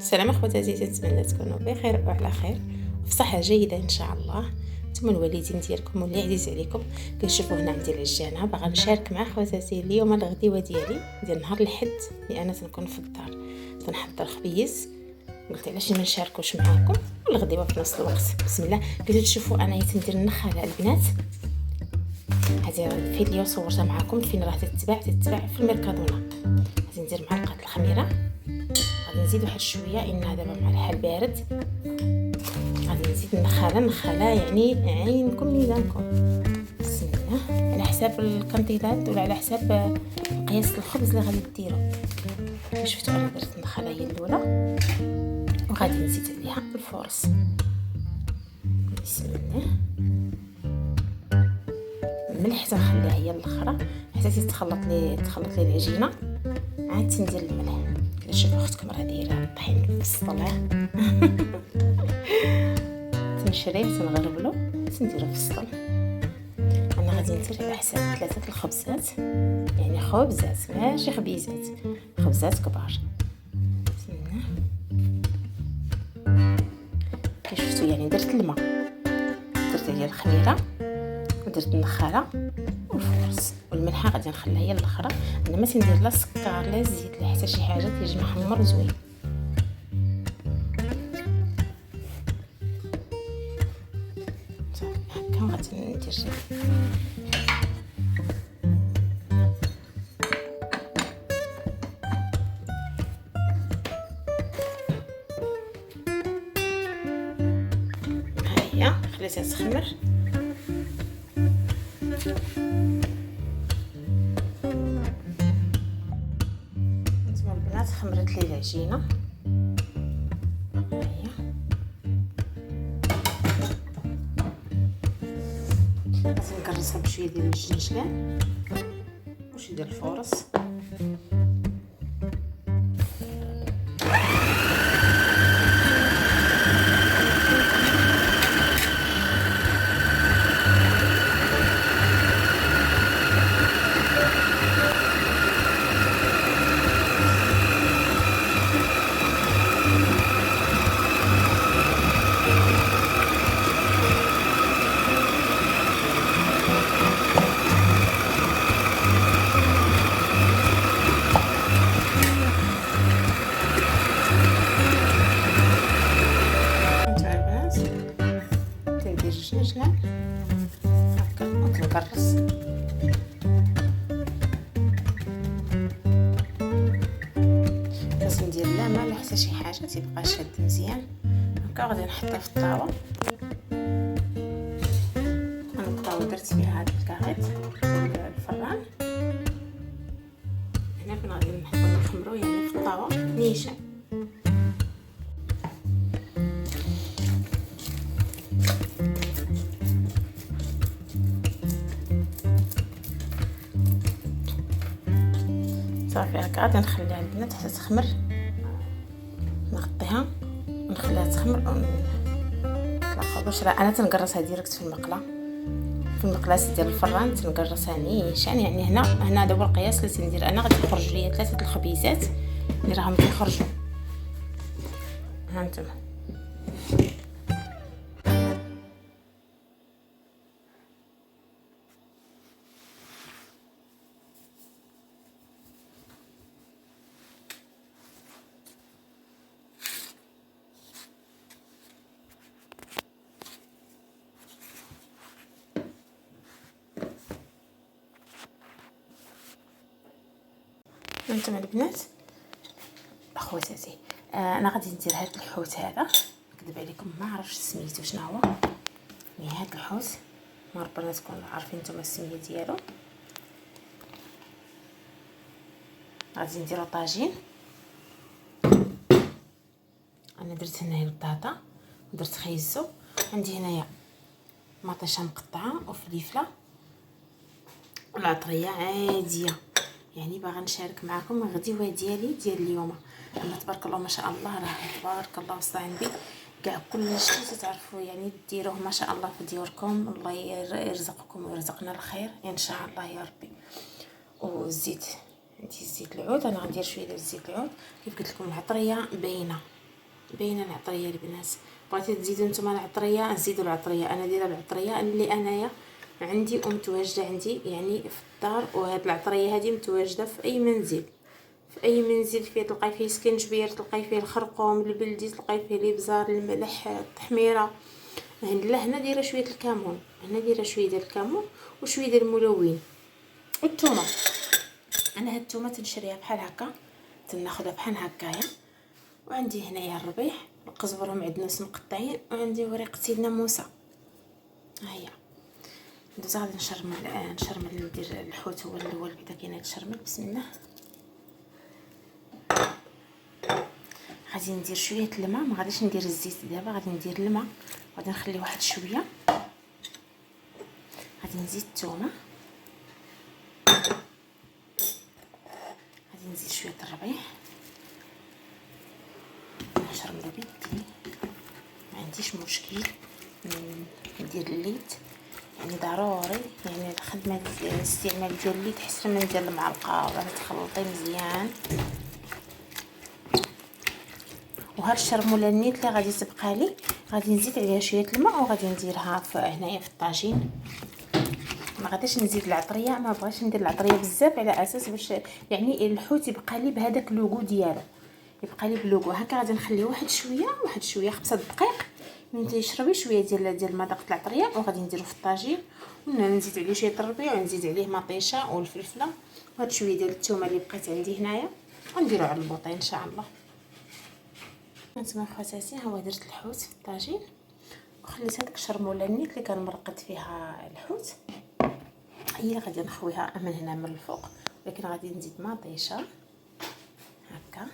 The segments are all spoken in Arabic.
السلام اخواتاتي، نتمنى تكونوا بخير وعلى خير وفي صحه جيده ان شاء الله. نتوما الوالدين ديالكم واللي عزيز عليكم. كنشوفوا هنا عندي العجانه، باغا نشارك مع خواتاتي اليوم الغديوه ديال نهار الحد اللي انا تنكون في الدار تنحضر خبيز. قلت علاش ما نشاركوش معاكم الغديوه في نفس الوقت. بسم الله. كنتو تشوفوا انا تندير النخاله البنات. هذه الفيديو صورتها معاكم فين راه تتباع في الميركادونا. غادي ندير معلقه الخميره، غادي نزيد واحد شويه ان دابا مع الحال بارد. غادي نزيد النخاله يعني عينكم ميزانكم. بسم الله. على حساب الكنطيلات ولا على حساب قياس الخبز اللي غادي ديروا. شفتوا انا درت النخاله هي الاولى وغادي نزيد عليها الفورص. بسم الله. الملح تنخليها هي الاخرى حتى تتخلط لي العجينه. عاد تندير الملح. شوفوا اختكم راه دايره الطحين في السطل تنشريه تنغربلو تنديرو في السطل. انا غادي ندير على حساب 3 الخبزات، يعني خبزات ماشي خبيزات، خبزات كبار. بسم الله. كي شفتوا يعني درت الماء، درت عليها الخميره ودرت النخاله والفورص والملحه. غادي نخليها هي الاخرى. انا ما تندير لا سكر لا زيت لا حتى شي حاجه، تيجي محمر زوين. صافي هكا غادي ندير ها هي خليتها تخمر. نتوما البنات خمرت لي العجينه. هي غادي نكرسها بشويه ديال الجنجلان وشويه ديال الفورص. الجنجلان هكا وكنكرس. لازم ندير لا ما حتى شي حاجه تيبقى شاد مزيان هكا. غادي نحطها في الطاوه. انا الطاوه درت فيها هاد الكاغيط الفران. هنا فين غادي نخمرو يعني في الطاوه نيشان. صافي هكا غادي نخليها البنات حتى تخمر. نغطيها ونخليها تخمر ونطلقها باش انا تنقرصها ديريكت في المقلاص ديال الفران. تنقرصها نيشان يعني هنا دابا القياس اللي تندير انا. غادي يخرج ليا 3 الخبيزات اللي راهم كيخرجوا. ها انتم انتم البنات اخواتاتي. انا غادي ندير هذا الحوت هذا. نكذب عليكم ما عرفتش سميتو شنو هو. هذا الحوت ما ربنا تكونوا عارفين نتوما السميه ديالو. غادي نديرو طاجين. انا درت هنايا البطاطا ودرت خيزو. عندي هنايا مطيشه مقطعه وفليفله والعطريه عاديه. يعني باغا نشارك معكم الغديوه ديال اليوم. انا تبارك الله ما شاء الله، راه تبارك الله وصاين بي كاع كلشي تعرفوا يعني ديروه ما شاء الله في ديوركم. الله يرزقكم ويرزقنا الخير ان شاء الله يا ربي. والزيت عندي زيت العود. انا غندير شويه ديال زيت العود. كيف قلت لكم العطريه باينه باينه العطريه البنات. بغيتو تزيدوا نتوما العطريه نزيدوا العطريه. انا دايره العطريه اللي انايا عندي ومتواجده عندي يعني في الدار. وهاد العطريه هذه متواجده في اي منزل، في اي منزل فيه تلقاي فيه سكنجبير، تلقاي فيه الخرقوم البلدي، تلقاي فيه الابزار، الملح، التحميره. هنا دايره شويه الكمون، هنا دايره شويه ديال الكمون وشويه ديال الملون والثومه. انا هاد الثومه تنشريها بحال هكا، تناخذها بحال هكايا. وعندي هنايا الربيح، القزبر ومعدنوس مقطعين، وعندي وريقه الناموسه. ها هي ندوز غادي نشرمل ندير الحوت هو الاول. بعدا كاين هاد الشرمل. بسم الله. غادي ندير شويه الماء، ما غاديش ندير الزيت دابا، غادي ندير الماء، غادي نخلي واحد شويه. غادي نزيد الثومه، غادي نزيد شويه الربيح، نشرملو بيدي ما عنديش مشكل. ندير الليت يعني ضروري، يعني الخدمه الاستعمال ديال الليت احسن من ديال المعلقه. وغادي تخلطي مزيان. وهاد الشرموله النيت اللي غادي تبقى لي غادي نزيد عليها شويه الماء، وغادي نديرها هنايا في الطاجين. ما غاديش نزيد العطريه، ما بغيتش ندير العطريه بزاف على اساس باش يعني الحوت يبقى لي بهذاك اللوغو ديالو، يبقى لي بلوغو هكا. غادي نخليه واحد شويه 5 دقائق من تيشربي شويه ديال مذاق العطريه. وغادي نديرو في الطاجين، ونزيد عليه شويه الربيع، ونزيد عليه مطيشه والفلفله وهاد شويه ديال الثومه اللي بقات عندي هنايا، ونديرو على البوطي ان شاء الله. هانتوما خواتاتي، ها هو درت الحوت في الطاجين، وخليت هذيك الشرموله النيت اللي كان مرقد فيها الحوت هي اللي غادي نخويها من هنا من الفوق. ولكن غادي نزيد مطيشه هكا،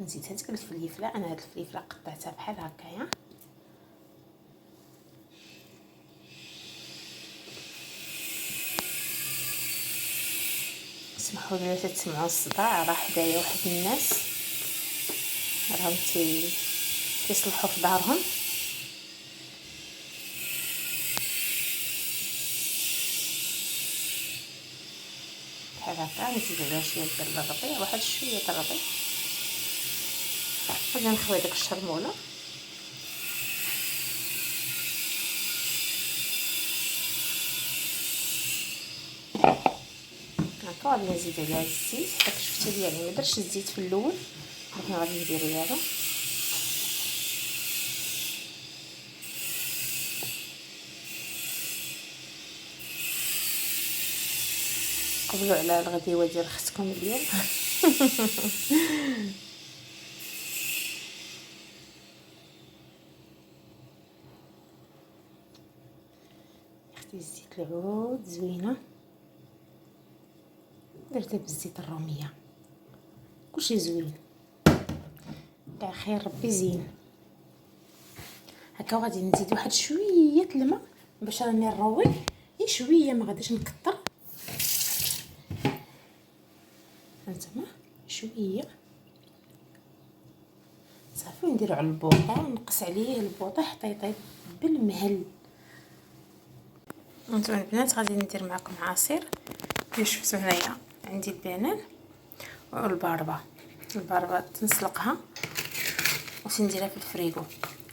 نزيد هذيك الفليفله. انا هاد الفليفله قطعتها بحال هكايا. اسمحوا لي تسمعوا الصداع، راه حدايا واحد الناس راهم تيصلحوا في دارهم. بحال هكا. نزيد عليها شويه ديال الربيع، واحد شويه ديال الربيع. غادي نخوي داك الشرموله هكا. غادي نزيد عليها الزيت، داك شفتي ديالي ما درتش الزيت في الاول، ولكن غادي نديرو دابا. قبلوا على الغديوه ديال اختكم اليوم. اختي الزيت العود زوينه، درتها بالزيت الروميه، كلشي زوين تاع خير ربي زين هكا. وغادي نزيد واحد شويه الماء باش راني نروي غير شويه، ما غاديش نكثر. هانتوما شويه صافي. ونديرو على البوطه ونقص عليه البوطه حتى يطيب بالمهل. هانتوما البنات غادي ندير معكم عصير. كيف شفتوا هنايا عندي البنان والباربه. الباربه تنسلقها وتنديرها في الفريغو.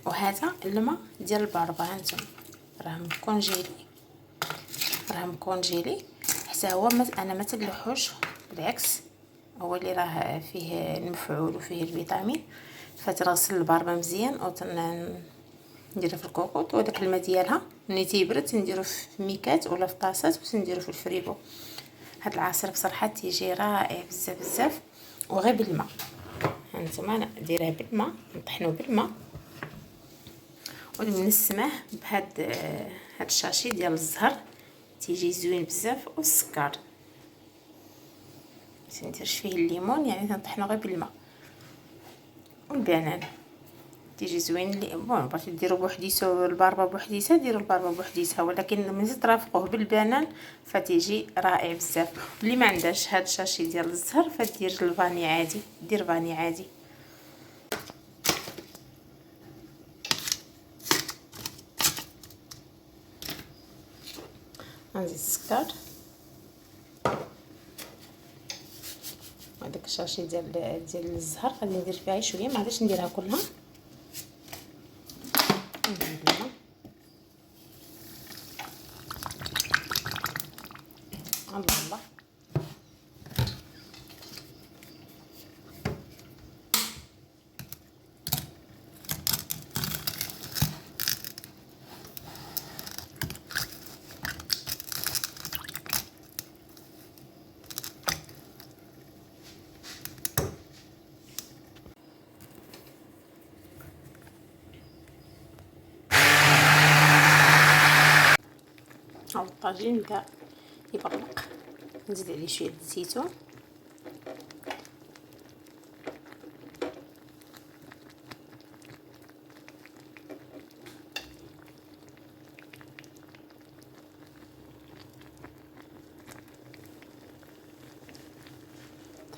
وهذا الماء ديال الباربه هانتوما راه مكونجيلي حتى هو. انا ما تلوحوش، بالعكس هو اللي راه فيه المفعول وفيه الفيتامين. فتغسل الباربه مزيان نديرها في الكوكوط، وداك الماء ديالها ملي تيبرد نديرو في ميكات ولا في طاسات ونديرو في الفريغو. هاد العصير بصراحه تيجي رائع بزاف بزاف، وغير بالماء. هانتوما انا دايراه بالماء، نطحنو بالماء ونسمه بهاد هاد الشاشي ديال الزهر، تيجي زوين بزاف. والسكر نديرش فيه الليمون، يعني تنطحنو غير بالماء. والبنان تيجي زوين. اللي بغيتو ديروا بوحديته الباربه بوحديتها ديروا الباربه بوحديتها، ولكن ملي ترافقوه بالبنان فتيجي رائع بزاف. واللي ما عندهاش هاد الشاشي ديال الزهر فدير الفاني عادي، دير فاني عادي. غنزيد السكر هذاك الشاشي ديال الزهر غادي ندير فيها شويه، ما غاديش نديرها كلها. الله الله هاو الطاجين بدا يبقبق، نزيد عليه شويه الزيتون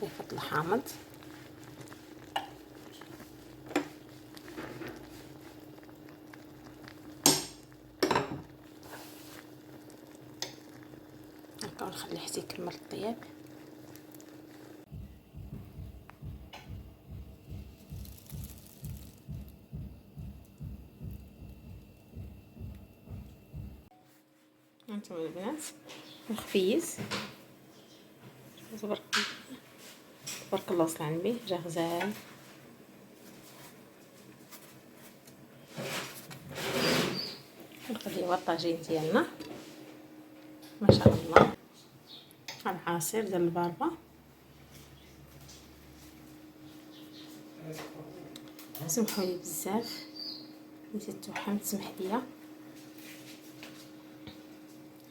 طريقه الحامض، هكا ونخليه حتى يكمل الطياب. هانتوما البنات الخبيز تبارك الله وصل على النبي، جا غزال. نخليو الطاجين ديالنا ما شاء الله. العصير ديال الباربه سمحوا لي بزاف، نسيت توحم، تسمح ليا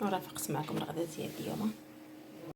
ورافقت معكم الغدا ديال اليوم.